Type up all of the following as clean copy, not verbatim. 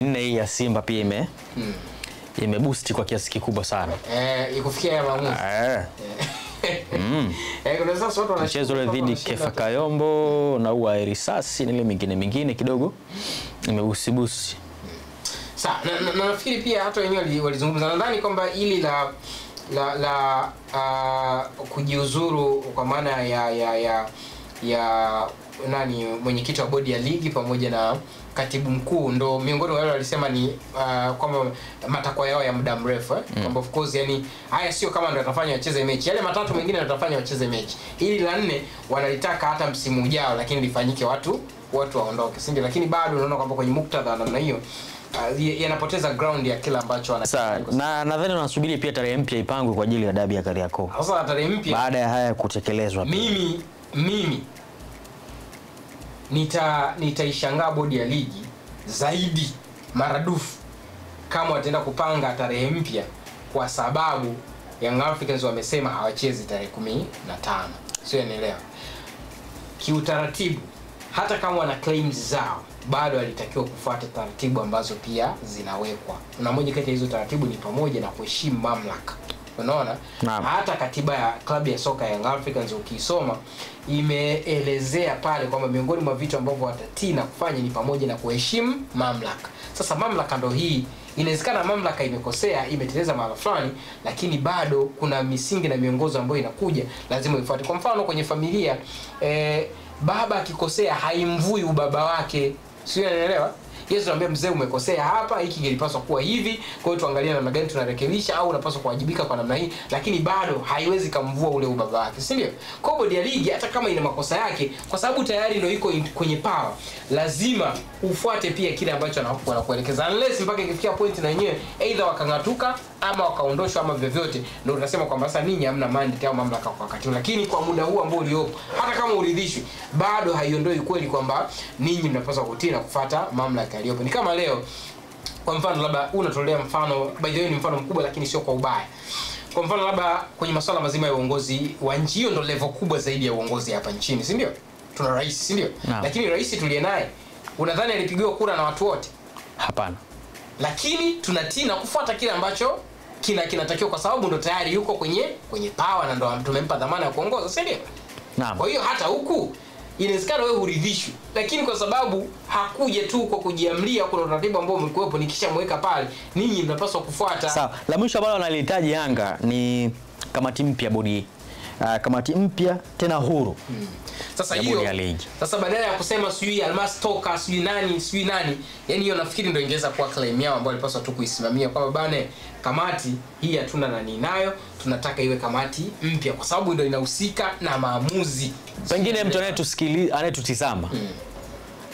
Hii ya Simba pia imeboost kwa kiasi kikubwa sana. Ikufikia ya maamuzi. Kuna sasa watu wanacheza mchezo ule dhidi Kefa Kayombo na ua risasi nile mingine kidogo imebusi. Sasa na nafikiri pia hata wenyewe walizungumza, nadhani kwamba ili la kujiuzuru kwa maana ya nani mwenyekiti wa bodi ya ligi pamoja na katibu mkuu ndo miongoni wao walisema ni kwamba matakwa yao ya muda mrefu kwamba of course yani haya sio kama ndio atafanya wacheze mechi, yale matatu mengine ndio atafanya wacheze mechi, ili la nne wanalitaka hata msimu ujao lakini lifanyike watu waondoke, si ndio? Lakini bado unaona kwamba kwenye muktadha namna hiyo yanapoteza ground ya kila ambacho na nadhani wanasubiri pia tarehe mpya ipangwe kwa ajili ya dabi ya Kariakoo. Sasa tarehe mpya baada ya haya kutekelezwa, mimi nitaishangaa bodi ya ligi zaidi maradufu kama wataenda kupanga tarehe mpya, kwa sababu Young Africans wamesema hawachezi tarehe 15. Sio, unaelewa? Kiutaratibu hata kama wana claims zao bado walitakiwa kufuata taratibu ambazo pia zinawekwa. Na moja kati ya hizo taratibu ni pamoja na kuheshimu mamlaka. Unaona? Hata katiba ya klabu ya soka ya Young Africans ukisoma imeelezea pale kwamba miongoni mwa vitu ambavyo watatii na kufanya ni pamoja na kuheshimu mamlaka. Sasa mamlaka ndo hii, inawezekana mamlaka imekosea, imeteleza mahali fulani, lakini bado kuna misingi na miongozo ambayo inakuja lazima ifuate. Kwa mfano kwenye familia baba akikosea haimvui ubaba wake. Sio, unaelewa? Yesu anambia mzee, umekosea hapa, hiki kilipaswa kuwa hivi, kwa hiyo tuangalie namna gani tunarekebisha, au unapaswa kuwajibika kwa namna hii, lakini bado haiwezi kumvua ule ubaba wake, si ndio? Kwa bodi ya ligi hata kama ina makosa yake, kwa sababu tayari ndio iko kwenye power, lazima ufuate pia kile ambacho wanakuelekeza, unless mpaka ikifikia point na wenyewe either wakangatuka ama wakaondoshwa ama vyovyote, ndio tunasema kwamba sasa ninyi hamna mandate au mamlaka kwa wakati. Lakini kwa muda huu ambao uliopo, hata kama uridhishwi, bado haiondoi kweli kwamba ninyi mnapaswa kutii na kufuata mamlaka iliyopo. Ni kama leo kwa mfano, labda unatolea mfano, by the way ni mfano mkubwa lakini sio kwa ubaya. Kwa mfano labda kwenye masuala mazima ya uongozi wa nchi, hiyo ndio level kubwa zaidi ya uongozi hapa nchini, si ndio? Tuna rais, si ndio? Lakini rais tuliye naye, unadhani alipigiwa kura na watu wote? Hapana. Lakini tunatii na kufuata kile ambacho kinatakiwa, kwa sababu ndo tayari yuko kwenye power na ndo tumempa dhamana ya kuongoza, si ndio? Naam. Kwa hiyo hata huku inawezekana wewe uridhishwi, lakini kwa sababu hakuja tu kwa kujiamlia, kuna utaratibu ambao umekuwepo, nikishamweka pale ninyi mnapaswa kufuata. Sawa. La mwisho ambalo wanalihitaji Yanga ni kamati mpya, bodi kamati mpya tena huru. Sasa hiyo sasa badala ya kusema sijui Almas toka sijui nani, yani hiyo nafikiri ndio ingeweza kuwa claim yao ambayo walipaswa tu kuisimamia, kwamba bane kamati hii hatuna nani nayo, tunataka iwe kamati mpya kwa sababu ndio inahusika na maamuzi. Pengine mtu anayetutizama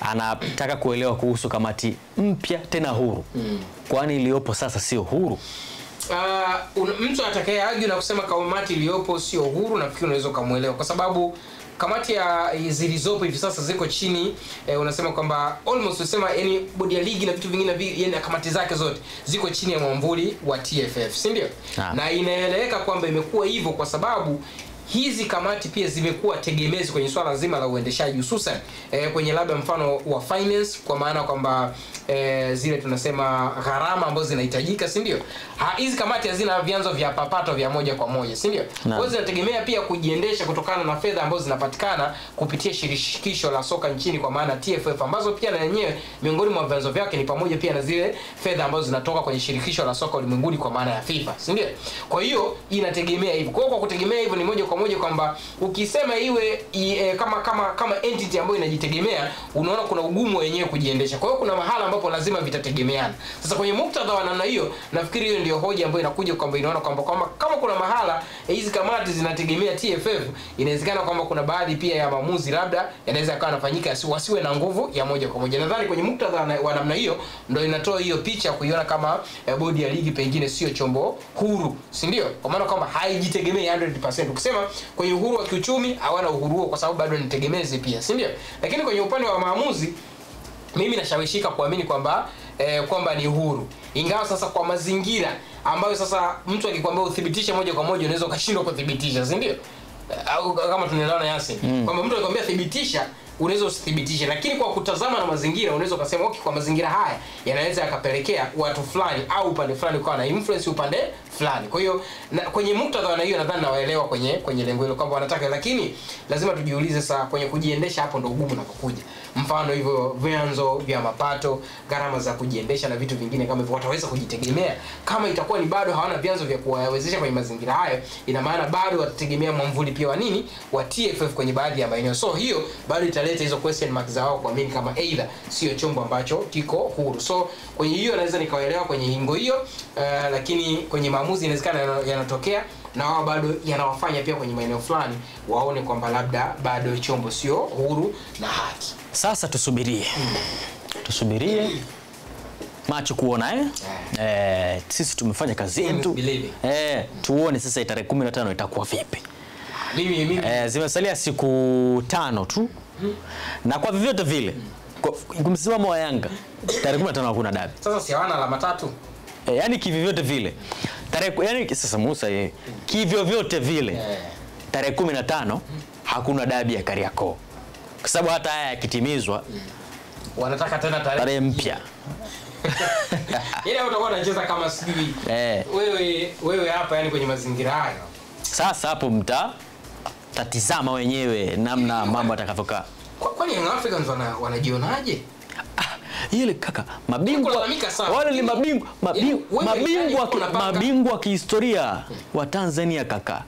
anataka kuelewa kuhusu kamati mpya tena huru. Kwani iliyopo sasa sio huru? Mtu atakaye argue na kusema kamati iliyopo sio huru, nafikiri unaweza kumuelewa, kwa sababu kamati ya zilizopo hivi sasa ziko chini unasema kwamba almost unasema yani bodi ya ligi na vitu vingine yani kamati zake zote ziko chini ya mwamvuli wa TFF, si ndio? Na inaeleweka kwamba imekuwa hivyo kwa sababu hizi kamati pia zimekuwa tegemezi kwenye swala zima la uendeshaji, hususan kwenye labda mfano wa finance, kwa maana kwamba zile tunasema gharama ambazo zinahitajika, si ndio? Hizi kamati hazina vyanzo vya papato vya moja kwa moja, si ndio? Kwa hiyo zinategemea pia kujiendesha kutokana na fedha ambazo zinapatikana kupitia shirikisho la soka nchini, kwa maana TFF, ambazo pia na yenyewe miongoni mwa vyanzo vyake ni pamoja pia na zile fedha ambazo zinatoka kwenye shirikisho la soka ulimwenguni kwa maana ya FIFA, si ndio? Kwa hiyo inategemea hivyo. Kwa kutegemea hivyo ni moja kwa moja kwamba ukisema iwe kama entity ambayo inajitegemea, unaona kuna ugumu wenyewe kujiendesha. Kwa hiyo kuna mahala ambapo lazima vitategemeana. Sasa kwenye muktadha wa namna hiyo, nafikiri hiyo ndio hoja ambayo inakuja kwamba inaona kwamba kama kuna mahala hizi kamati zinategemea TFF, inawezekana kwamba kuna baadhi pia ya maamuzi labda yanaweza yakawa yanafanyika wasiwe na nguvu ya moja kwa moja. Nadhani kwenye muktadha wa namna hiyo ndio inatoa hiyo picha kuiona kama bodi ya ligi pengine sio chombo huru, si ndio? Kwa maana kwamba haijitegemei 100%. Ukisema kwenye uhuru wa kiuchumi hawana uhuru kwa sababu bado ni tegemezi pia, si ndio? Lakini kwenye upande wa maamuzi mimi nashawishika kuamini kwamba ni uhuru. Ingawa sasa kwa mazingira ambayo sasa mtu akikwambia uthibitishe moja kwa moja unaweza ukashindwa kuthibitisha, si ndio? Au kama tunaelewana Yasin, kwamba mtu akikwambia thibitisha unaweza usithibitishe, lakini kwa kutazama na mazingira unaweza kusema okay, kwa mazingira haya yanaweza yakapelekea watu fulani au upande fulani kwa na influence upande fulani. Kwa hiyo kwenye muktadha na hiyo nadhani nawaelewa kwenye lengo hilo kwamba wanataka, lakini lazima tujiulize sasa kwenye kujiendesha, hapo ndo ugumu unapokuja. Mfano hivyo vyanzo vya mapato, gharama za kujiendesha na vitu vingine kama hivyo, wataweza kujitegemea? Kama itakuwa ni bado hawana vyanzo vya kuwawezesha kwenye mazingira hayo, ina maana bado watategemea mwamvuli pia wa nini, wa TFF kwenye baadhi ya maeneo. So hiyo bado italeta hizo question mark za wao kuamini kama either sio chombo ambacho kiko huru. So kwenye hiyo naweza nikawaelewa kwenye hingo hiyo, lakini kwenye maamuzi inawezekana yanatokea na wao bado yanawafanya pia kwenye maeneo fulani waone kwamba labda bado chombo sio huru na haki. Sasa tusubirie. Tusubirie macho kuona sisi tumefanya kazi yetu. Tuone sasa tarehe 15 itakuwa vipi. Zimesalia siku 5 tu. Na kwa vyovyote vile kwa msimamo wa Yanga tarehe 15 hakuna dabi. Sasa si hawana alama 3. Yani kivyovyote vile yani sasa Musa kivyovyote vile tarehe 15 hakuna dabi ya Kariakoo, kwa sababu hata haya yakitimizwa wanataka tena tarehe mpya. Ile utakuwa unacheza kama sijui wewe hapa, yani kwenye mazingira hayo. Sasa hapo tatizama wenyewe namna mambo atakavyokaa. Kwani Young Africans wanajionaje? Ile kaka, mabingwa wale ni mabingwa kihistoria wa Tanzania kaka.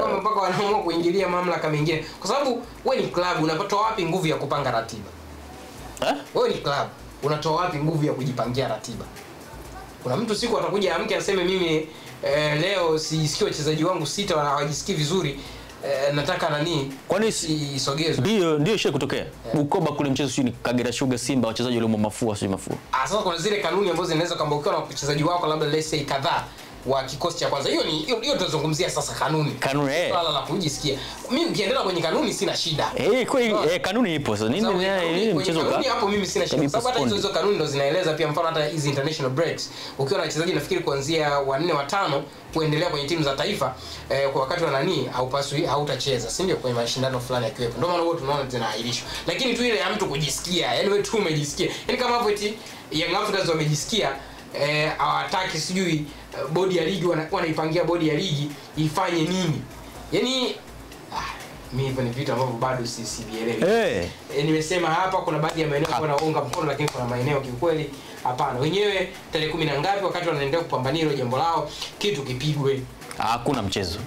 Kama mpaka wanaamua kuingilia mamlaka mengine, kwa sababu wewe ni club, unapata wapi nguvu ya kupanga ratiba? Wewe ni club, unatoa wapi nguvu ya kujipangia ratiba? Kuna mtu siku atakuja amke aseme mimi leo sisikii wachezaji wangu 6 hawajisikii vizuri, nataka nani, kwani isogezwe? Ndio shida kutokea. Bukoba kule mchezo sio ni Kagera Sugar Simba, wachezaji wale mafua sio mafua. Sasa kuna zile kanuni ambazo zinaweza kama ukiwa na wachezaji wako labda let's say kadhaa wa kikosi cha kwanza, hiyo tunazungumzia sasa kanuni swala la kujisikia. Mimi ukiendelea kwenye kanuni sina shida. Kanuni ipo sasa nini mchezo hapo, mimi sina shida, sababu hata hizo kanuni ndo zinaeleza pia. Mfano hata hizi international breaks, ukiwa na wachezaji nafikiri kuanzia 4 5 kuendelea kwenye timu za taifa, kwa wakati wa nani hautacheza, si ndio, kwenye mashindano fulani yakiwepo, ndio maana wote tunaona zinaahirishwa. Lakini tu ile ya mtu kujisikia, yani wewe tu umejisikia, yani kama hapo eti Young Africans wamejisikia hawataki sijui bodi ya ligi wanaipangia bodi ya ligi ifanye nini, yani mimi hivyo ni vitu ambavyo bado sivielewi. Nimesema hapa kuna baadhi ya maeneo wanaunga mkono, lakini kuna maeneo kiukweli hapana. Wenyewe tarehe 10 na ngapi wakati wanaendelea kupambania hilo jambo lao, kitu kipigwe, hakuna mchezo.